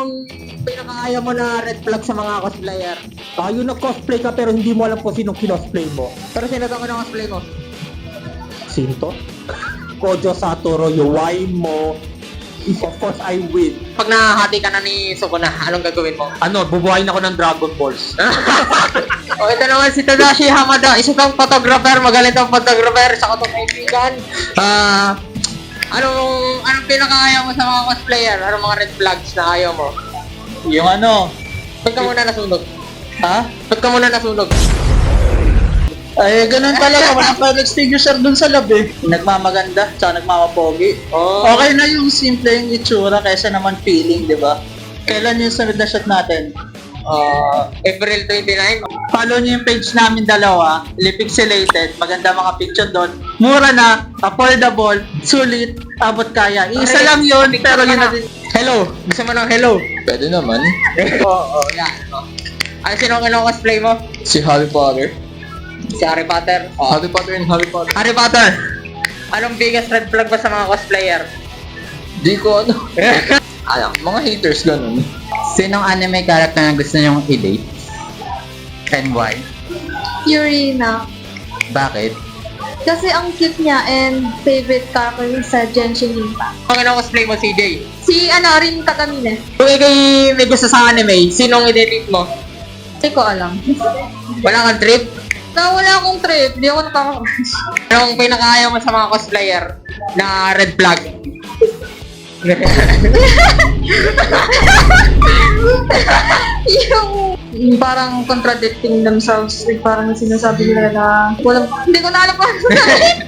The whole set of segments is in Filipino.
ang pinakakaya mo na red flag sa mga cosplayer? Yung nag-cosplay ka pero hindi mo alam kung sinong kinosplay mo. Pero sino ka ng cosplay mo? Sino to? Kojo Satoru, Yuwai mo. Of course, I win. Pag nahahati ka na ni Sukuna, anong gagawin mo? Bubuhayin ako ng Dragon Balls. O ito naman si Tadashi Hamada, isa kang photographer, magaling kang photographer, sa katong kaibigan. Anong pinakaayaw mo sa mga cosplayer? Anong mga red flags na ayaw mo? Yung ano? Ba't ka muna nasunog? Ha? Ba't ka muna nasunog? Ay, ganun talaga. Walang Felix Figure dun sa lab eh. Nagmamaganda, tsaka nagmamapogi. Oh. Okay na yung simple yung itsura kaysa naman feeling, di ba? Kailan yung sunod na shot natin? April 29. Follow niyo yung page namin dalawa, Lipixelated, maganda mga picture doon. Mura na, affordable, sulit, abot kaya. Isa Okay. lang yun, pero yun na din. Hello! Gusto mo ng hello? Pwede naman. Oo, yan. Ay, sino ang cosplay mo? Si Harry Potter. Si Harry Potter. Harry Potter and Harry Potter. Harry Potter! Anong biggest red flag ba sa mga cosplayer? Di ko ano. Mga haters ganun. Sinong anime character na gusto niyong i-date? And why? Yurina. Bakit? Kasi ang cute niya and favorite character niya sa Genshin Impact. Anong cosplay mo, CJ? Si Rin Katamine. Kung ikaw may gusto sa anime, sinong i-date mo? Hindi ko alam. Wala kang trip? Wala akong trip. Hindi ako nakaka-crush. Anong pinakaayaw mo sa mga cosplayer na red flag? yung parang contradicting themselves. Like, parang sinasabi nila na hindi ko na alam kung ano sabihin.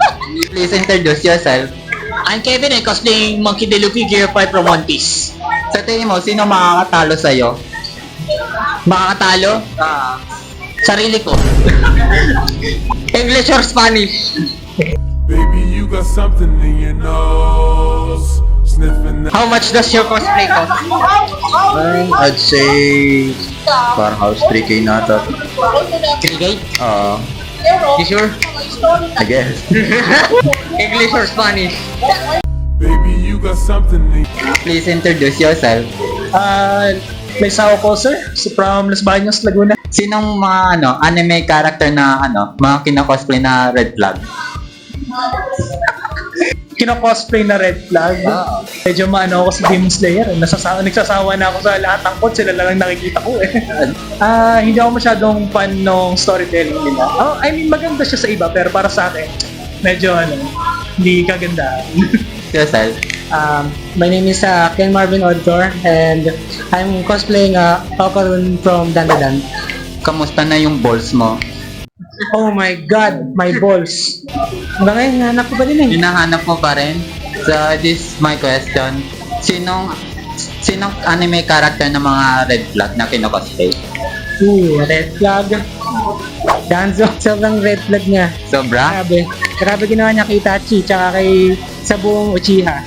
Please introduce yourself. I'm Kevin, cosplaying Monkey D. Luffy Gear 5 from One Piece. Sa tingin mo, sino makakatalo sa'yo? Makakatalo? Sarili ko. English or Spanish? Baby, you got something in your nose. Sniffing that. How much does your cosplay cost? I'd say parang house 3K na ata. 3K? You sure? I guess. English or Spanish? Baby, you got something in Please introduce yourself. May sawa ko, sir. From Los Baños, Laguna. Sinong mga anime character na mga kina-cosplay na red flag? Kino-cosplay na red flag. Medyo maano ako sa Demon Slayer. Nagsasawa na ako sa lahat ng quotes. Sila lang nakikita ko eh. Hindi ako masyadong fan ng storytelling nila. I mean, maganda siya sa iba. Pero para sa akin, medyo hindi kaganda. Yourself. My name is Ken Marvin Odcor and I'm cosplaying Okarun from Dandadan. Kamusta na yung balls mo? Oh my God, my balls. Hanggang ngayon, hanap ko pa din eh. Hinahanap mo pa rin? So, this is my question. Sinong anime character na mga red flag na kino-cosplay? Red flag. Danzo, sobrang red flag niya. Sobra? Grabe ginawa niya kay Itachi tsaka kay sa buong Uchiha.